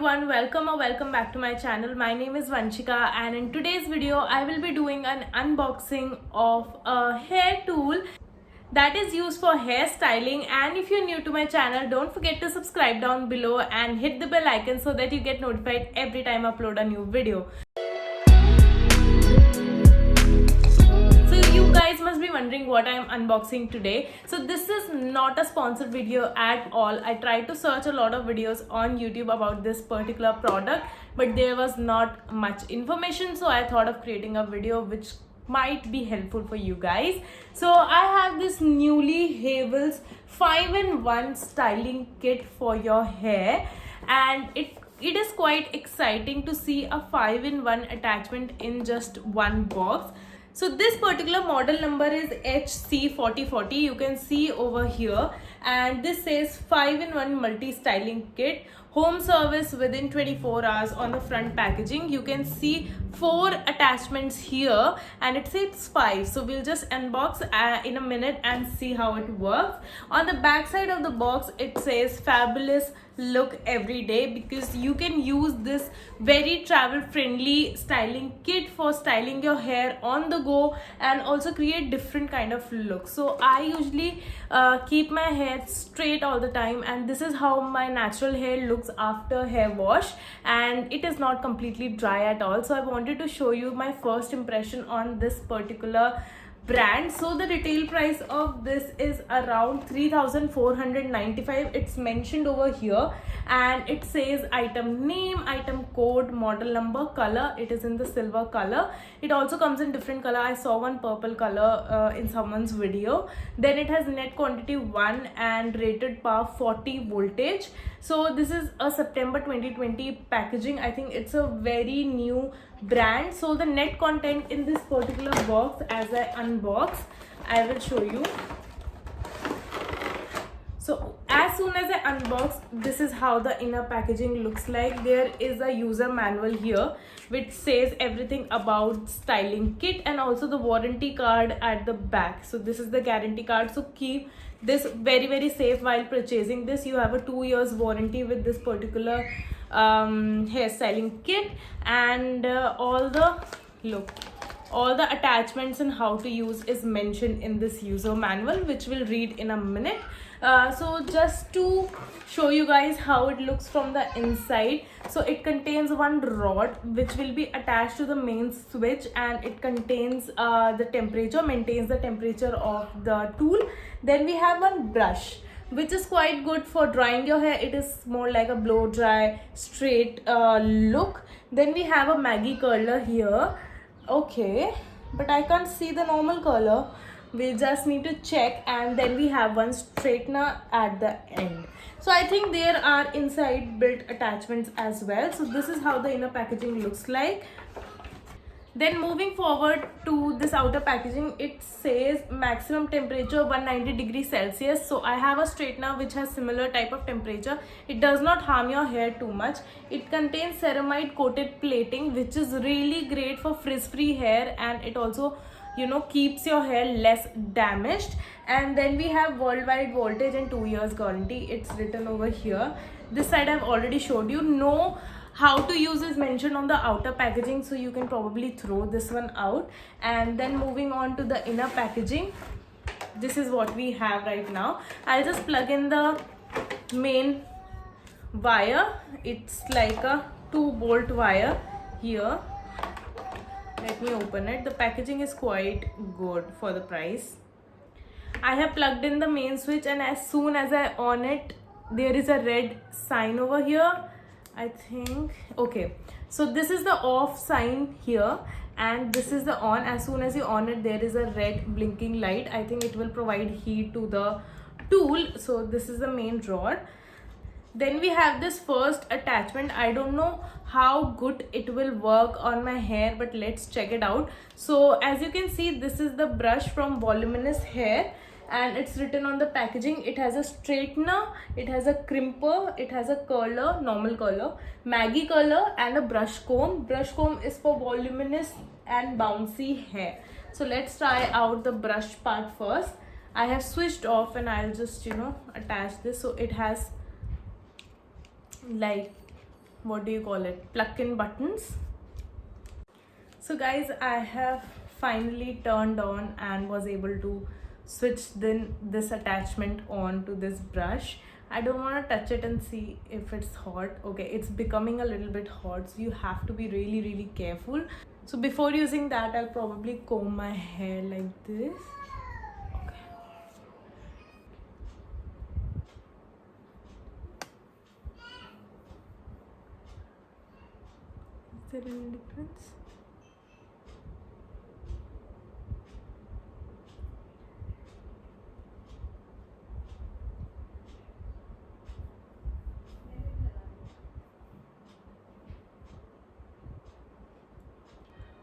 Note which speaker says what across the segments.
Speaker 1: everyone, welcome or welcome back to my channel. My name is Vanchika and in today's video I will be doing an unboxing of a hair tool that is used for hair styling. And if you're new to my channel, don't forget to subscribe down below and hit the bell icon so that you get notified every time I upload a new video. You guys must be wondering what I am unboxing today. So this is not a sponsored video at all. I tried to search a lot of videos on YouTube about this particular product, but there was not much information, so I thought of creating a video which might be helpful for you guys. So I have this Newly Havel's 5-in-1 styling kit for your hair, and it is quite exciting to see a 5-in-1 attachment in just one box. So this particular model number is HC4040. You can see over here, and this says 5-in-1 multi-styling kit, home service within 24 hours on the front packaging. You can see 4 attachments here and it says 5. So we'll just unbox in a minute and see how it works. On the back side of the box it says fabulous look every day, because you can use this very travel friendly styling kit for styling your hair on the go and also create different kind of looks. So I usually keep my hair straight all the time, and this is how my natural hair looks after hair wash, and it is not completely dry at all. So I wanted to show you my first impression on this particular brand. So the retail price of this is around 3,495. It's mentioned over here, and it says item name, item code, model number, color. It is in the silver color. It also comes in different color. I saw one purple color in someone's video. Then it has net quantity 1 and rated power 40 voltage. So this is a September 2020 packaging. I think it's a very new brand. So the net content in this particular box, as I unbox, I will show you. So as soon as I unbox, this is how the inner packaging looks like. There is a user manual here which says everything about styling kit, and also the warranty card at the back. So this is the guarantee card, so keep this very safe while purchasing this. You have a 2 years warranty with this particular hairstyling kit, and all the attachments and how to use is mentioned in this user manual, which we'll read in a minute. So just to show you guys how it looks from the inside, so it contains one rod which will be attached to the main switch, and it contains the temperature, maintains the temperature of the tool. Then we have one brush which is quite good for drying your hair. It is more like a blow dry straight look. Then we have a Maggie curler here. Okay, but I can't see the normal curler. We just need to check. And then we have one straightener at the end. So I think there are inside built attachments as well. So this is how the inner packaging looks like. Then moving forward to this outer packaging, it says maximum temperature 190 degrees Celsius. So I have a straightener which has similar type of temperature. It does not harm your hair too much. It contains ceramide coated plating, which is really great for frizz-free hair, and it also, you know, keeps your hair less damaged. And then we have worldwide voltage and 2 years guarantee. It's written over here. This side I've already showed you. No how to use is mentioned on the outer packaging, so you can probably throw this one out. And then moving on to the inner packaging, this is what we have right now. I'll just plug in the main wire. It's like a 2-bolt wire here. Let me open it. The packaging is quite good for the price. I have plugged in the main switch, and as soon as I on it, there is a red sign over here, I think. Okay, so this is the off sign here, and this is the on. As soon as you on it, there is a red blinking light. I think it will provide heat to the tool. So this is the main rod. Then we have this first attachment. I don't know how good it will work on my hair, but let's check it out. So as you can see, this is the brush from Voluminous Hair, and it's written on the packaging. It has a straightener, it has a crimper, it has a curler, normal curler, Maggie curler, and a brush comb. Brush comb is for voluminous and bouncy hair. So let's try out the brush part first. I have switched off, and I'll just, you know, attach this. So it has like what do you call it, pluck-in buttons. So guys, I have finally turned on and was able to switch this attachment on to this brush. I don't want to touch it and see if it's hot. Okay, it's becoming a little bit hot, so you have to be really careful. So before using that, I'll probably comb my hair like this. Okay. Is there any difference?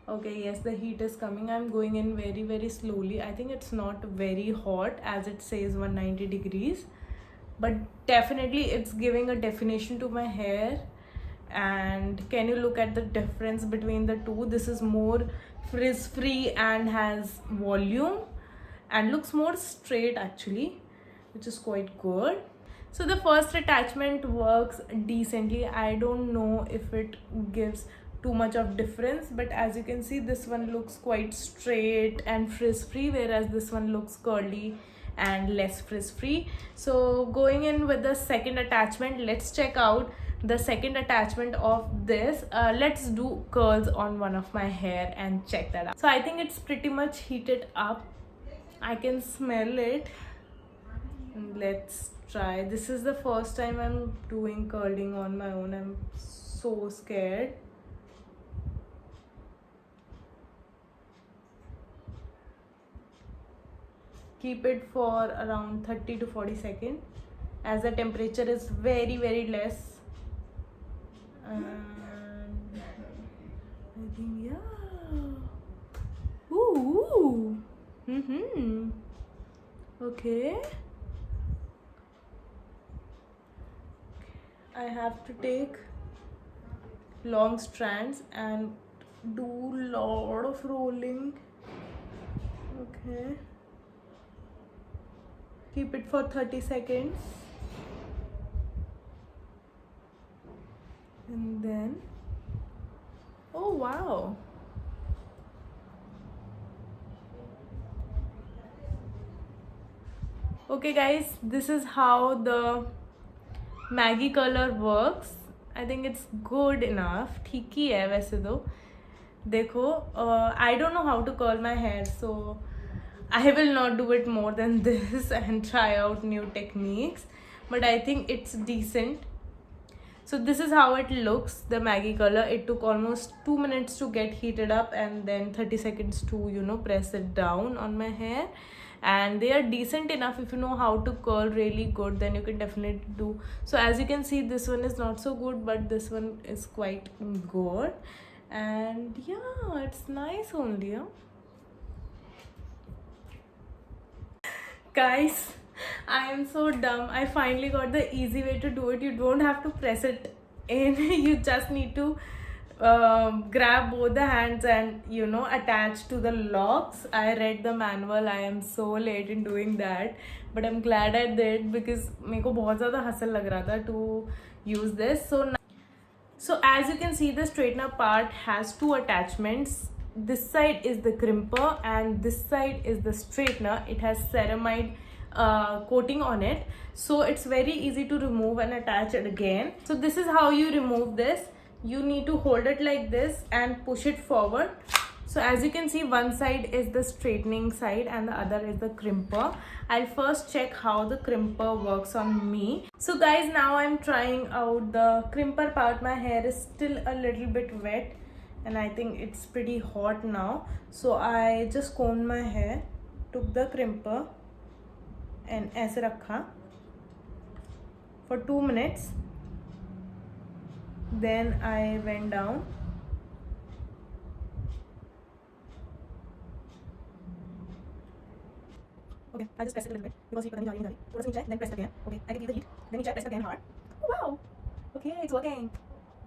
Speaker 1: Okay, yes, the heat is coming. I'm going in very slowly. I think it's not very hot as it says 190 degrees, but definitely it's giving a definition to my hair. And can you look at the difference between the two? This is more frizz free and has volume and looks more straight actually, which is quite good. So the first attachment works decently. I don't know if it gives too much of difference, but as you can see, this one looks quite straight and frizz free, whereas this one looks curly and less frizz free. So going in with the second attachment, let's check out the second attachment of this. Let's do curls on one of my hair and check that out. So I think it's pretty much heated up. I can smell it. Let's try. This is the first time I'm doing curling on my own. I'm so scared. Keep it for around 30 to 40 seconds as the temperature is very less. And I think, yeah. Ooh. Okay. I have to take long strands and do lot of rolling. Okay. Keep it for 30 seconds. And then, oh wow. Okay guys, this is how the Maggi curler works. I think it's good enough. ठीक ही है वैसे तो. देखो, I don't know how to curl my hair, so I will not do it more than this and try out new techniques. But I think it's decent. So this is how it looks, the Maggi curler. It took almost 2 minutes to get heated up and then 30 seconds to, press it down on my hair. And they are decent enough. If you know how to curl really good, then you can definitely do. So as you can see, this one is not so good, but this one is quite good. And yeah, it's nice only. Huh? Guys, I am so dumb. I finally got the easy way to do it. You don't have to press it in. You just need to grab both the hands and attach to the locks. I read the manual. I am so late in doing that, but I'm glad I did because मेरे को बहुत ज़्यादा hustle लग रहा था to use this. So as you can see, the straightener part has two attachments. This side is the crimper and this side is the straightener. It has ceramide coating on it, so it's very easy to remove and attach it again. So this is how you remove this. You need to hold it like this and push it forward. So as you can see, one side is the straightening side and the other is the crimper. I'll first check how the crimper works on me. So guys, now I'm trying out the crimper part. My hair is still a little bit wet and I think it's pretty hot now. So I just combed my hair, took the crimper and ऐसे रखा for 2 minutes. Then I went down. Okay, I just press it a little bit because you put it then press it again. Okay, I can feel the heat. Then you press it again hard. Oh, wow. Okay, it's working.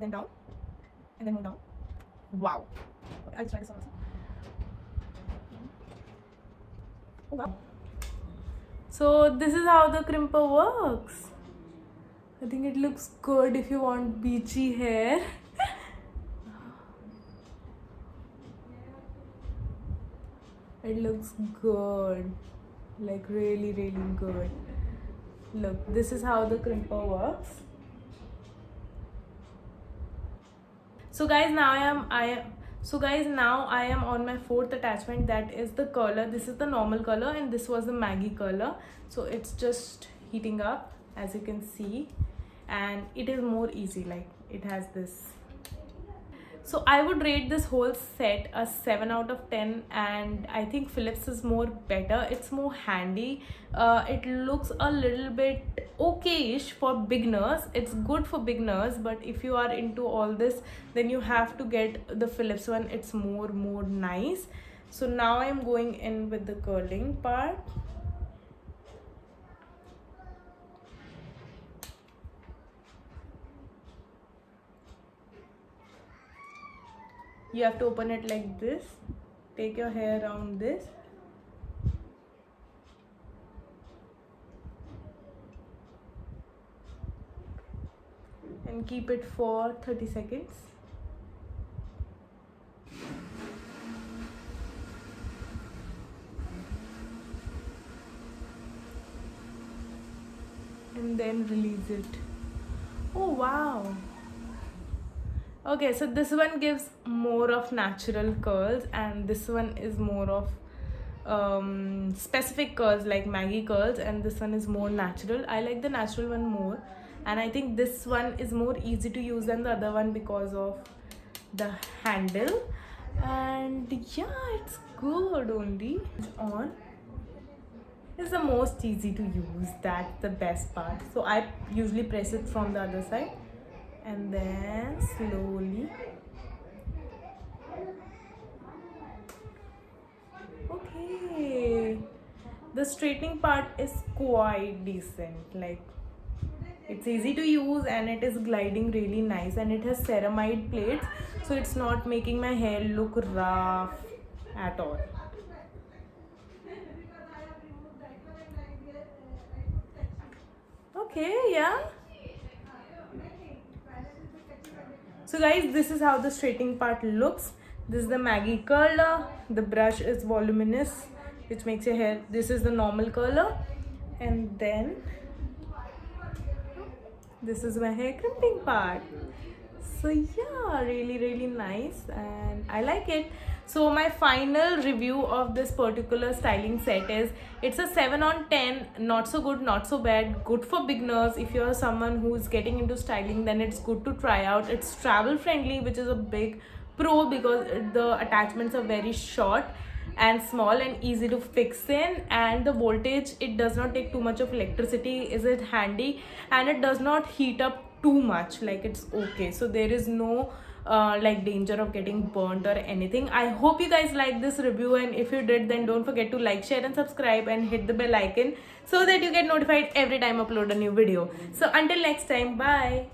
Speaker 1: Then down and then move down. Wow. Okay, I'll try this one also. Oh wow. So this is how the crimper works. I think it looks good if you want beachy hair. It looks good, like really good. Look, this is how the crimper works. So guys, now I am on my fourth attachment, that is the curler. This is the normal color and this was the Maggie curler. So it's just heating up, as you can see, and it is more easy, like it has this. So I would rate this whole set a 7 out of 10, and I think Philips is more better. It's more handy. It looks a little bit okay-ish for beginners. It's good for beginners, but if you are into all this, then you have to get the Philips one. It's more nice. So now I'm going in with the curling part. You have to open it like this. Take your hair around this. And keep it for 30 seconds. And then release it. Oh wow. Okay, so this one gives more of natural curls and this one is more of specific curls like Maggie curls, and this one is more natural. I like the natural one more, and I think this one is more easy to use than the other one because of the handle. And yeah, it's good. Only on is the most easy to use. That's the best part. So I usually press it from the other side and then slowly. Okay, the straightening part is quite decent. Like, it's easy to use and it is gliding really nice, and it has ceramide plates, so it's not making my hair look rough at all. Okay, yeah. So guys, this is how the straightening part looks. This is the Maggie curler. The brush is voluminous, which makes your hair. This is the normal curler, and then this is my hair crimping part. So yeah, really nice, and I like it. So my final review of this particular styling set is, it's a 7 on 10. Not so good, not so bad. Good for beginners. If you're someone who's getting into styling, then it's good to try out. It's travel friendly, which is a big pro because the attachments are very short and small and easy to fix in, and the voltage, it does not take too much of electricity. Is it handy, and it does not heat up too much. Like, it's okay. So there is no like danger of getting burnt or anything. I hope you guys like this review, and if you did, then don't forget to like, share and subscribe and hit the bell icon so that you get notified every time I upload a new video. So until next time, bye.